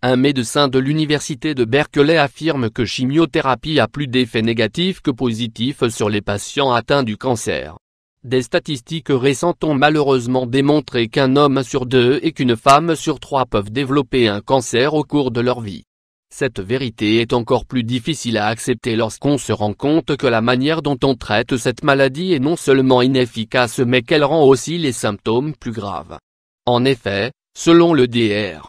Un médecin de l'université de Berkeley affirme que chimiothérapie a plus d'effets négatifs que positifs sur les patients atteints du cancer. Des statistiques récentes ont malheureusement démontré qu'un homme sur 2 et qu'une femme sur 3 peuvent développer un cancer au cours de leur vie. Cette vérité est encore plus difficile à accepter lorsqu'on se rend compte que la manière dont on traite cette maladie est non seulement inefficace mais qu'elle rend aussi les symptômes plus graves. En effet, selon le Dr.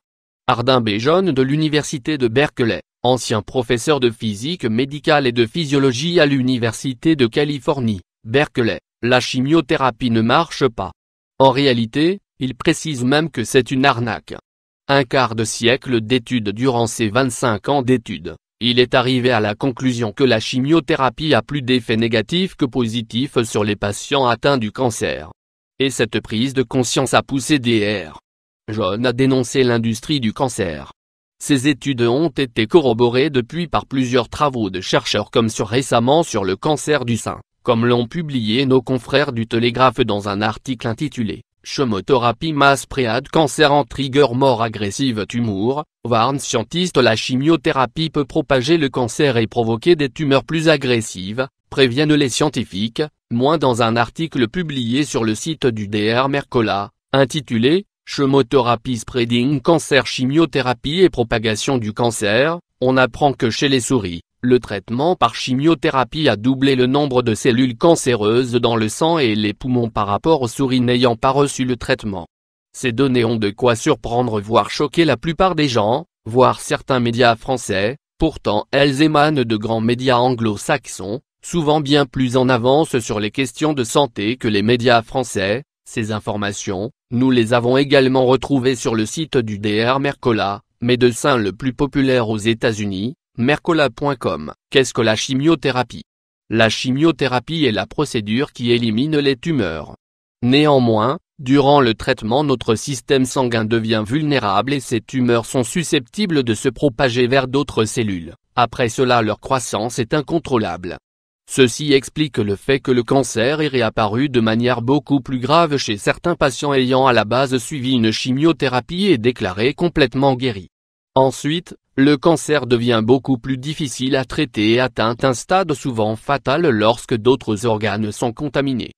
Ardin B. John de l'université de Berkeley, ancien professeur de physique médicale et de physiologie à l'université de Californie, Berkeley, la chimiothérapie ne marche pas. En réalité, il précise même que c'est une arnaque. Un quart de siècle d'études durant ses 25 ans d'études, il est arrivé à la conclusion que la chimiothérapie a plus d'effets négatifs que positifs sur les patients atteints du cancer. Et cette prise de conscience a poussé Dr. John à dénoncer l'industrie du cancer. Ces études ont été corroborées depuis par plusieurs travaux de chercheurs comme récemment sur le cancer du sein, comme l'ont publié nos confrères du Télégraphe dans un article intitulé « Chimiothérapie mass préad cancer en trigger more aggressive tumor, warn scientist ». La chimiothérapie peut propager le cancer et provoquer des tumeurs plus agressives, préviennent les scientifiques, moins dans un article publié sur le site du Dr Mercola, intitulé « Chimiothérapie spreading cancer chimiothérapie et propagation du cancer », on apprend que chez les souris, le traitement par chimiothérapie a doublé le nombre de cellules cancéreuses dans le sang et les poumons par rapport aux souris n'ayant pas reçu le traitement. Ces données ont de quoi surprendre voire choquer la plupart des gens, voire certains médias français, pourtant elles émanent de grands médias anglo-saxons, souvent bien plus en avance sur les questions de santé que les médias français. Ces informations, nous les avons également retrouvées sur le site du Dr Mercola, médecin le plus populaire aux États-Unis, mercola.com. Qu'est-ce que la chimiothérapie? La chimiothérapie est la procédure qui élimine les tumeurs. Néanmoins, durant le traitement notre système sanguin devient vulnérable et ces tumeurs sont susceptibles de se propager vers d'autres cellules. Après cela leur croissance est incontrôlable. Ceci explique le fait que le cancer est réapparu de manière beaucoup plus grave chez certains patients ayant à la base suivi une chimiothérapie et déclaré complètement guéris. Ensuite, le cancer devient beaucoup plus difficile à traiter et atteint un stade souvent fatal lorsque d'autres organes sont contaminés.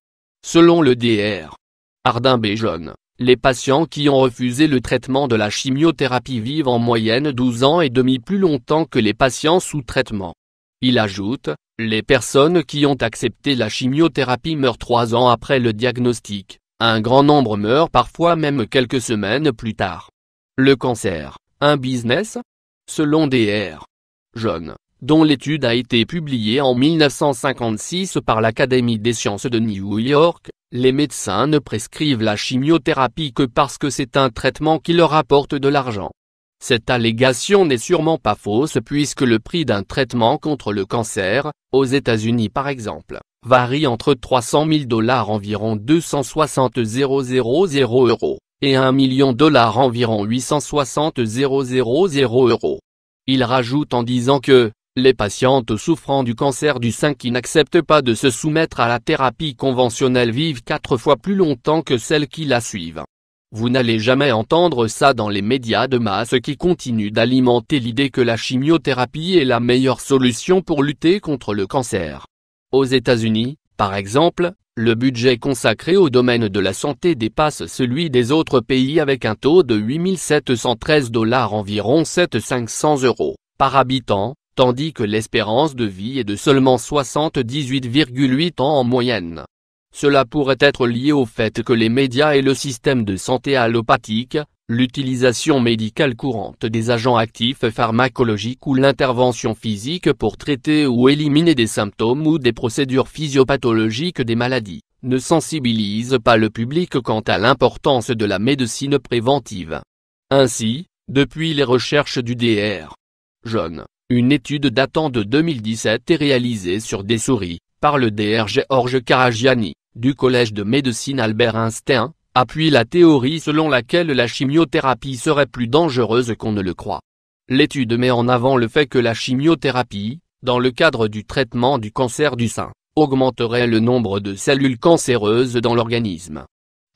Selon le Dr. Ardin B. John, les patients qui ont refusé le traitement de la chimiothérapie vivent en moyenne 12 ans et demi plus longtemps que les patients sous traitement. Il ajoute, les personnes qui ont accepté la chimiothérapie meurent 3 ans après le diagnostic, un grand nombre meurent parfois même quelques semaines plus tard. Le cancer, un business? Selon Dr. John, dont l'étude a été publiée en 1956 par l'Académie des sciences de New York, les médecins ne prescrivent la chimiothérapie que parce que c'est un traitement qui leur apporte de l'argent. Cette allégation n'est sûrement pas fausse puisque le prix d'un traitement contre le cancer, aux États-Unis par exemple, varie entre $300 000 environ 260 000 €, et $1 million environ 860 000 €. Il rajoute en disant que, les patientes souffrant du cancer du sein qui n'acceptent pas de se soumettre à la thérapie conventionnelle vivent 4 fois plus longtemps que celles qui la suivent. Vous n'allez jamais entendre ça dans les médias de masse qui continuent d'alimenter l'idée que la chimiothérapie est la meilleure solution pour lutter contre le cancer. Aux États-Unis, par exemple, le budget consacré au domaine de la santé dépasse celui des autres pays avec un taux de $8 713 environ 7 500 € par habitant, tandis que l'espérance de vie est de seulement 78,8 ans en moyenne. Cela pourrait être lié au fait que les médias et le système de santé allopathique, l'utilisation médicale courante des agents actifs pharmacologiques ou l'intervention physique pour traiter ou éliminer des symptômes ou des procédures physiopathologiques des maladies, ne sensibilisent pas le public quant à l'importance de la médecine préventive. Ainsi, depuis les recherches du Dr. John, une étude datant de 2017 est réalisée sur des souris, par le Dr George Karagiani, du Collège de médecine Albert Einstein, appuie la théorie selon laquelle la chimiothérapie serait plus dangereuse qu'on ne le croit. L'étude met en avant le fait que la chimiothérapie, dans le cadre du traitement du cancer du sein, augmenterait le nombre de cellules cancéreuses dans l'organisme.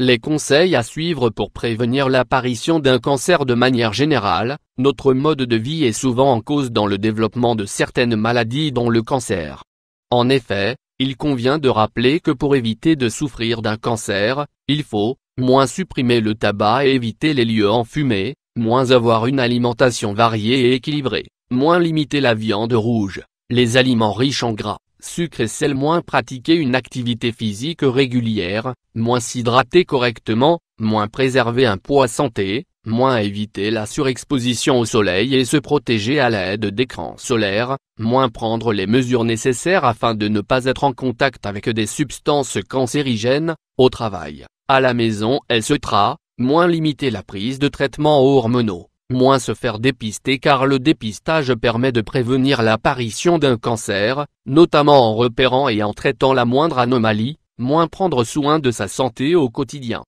Les conseils à suivre pour prévenir l'apparition d'un cancer. De manière générale, notre mode de vie est souvent en cause dans le développement de certaines maladies dont le cancer. En effet, il convient de rappeler que pour éviter de souffrir d'un cancer, il faut moins supprimer le tabac et éviter les lieux enfumés, moins avoir une alimentation variée et équilibrée, moins limiter la viande rouge, les aliments riches en gras, sucre et sel, moins pratiquer une activité physique régulière, moins s'hydrater correctement, moins préserver un poids santé, moins éviter la surexposition au soleil et se protéger à l'aide d'écrans solaires, moins prendre les mesures nécessaires afin de ne pas être en contact avec des substances cancérigènes, au travail, à la maison, etc., moins limiter la prise de traitements hormonaux, moins se faire dépister car le dépistage permet de prévenir l'apparition d'un cancer, notamment en repérant et en traitant la moindre anomalie, moins prendre soin de sa santé au quotidien.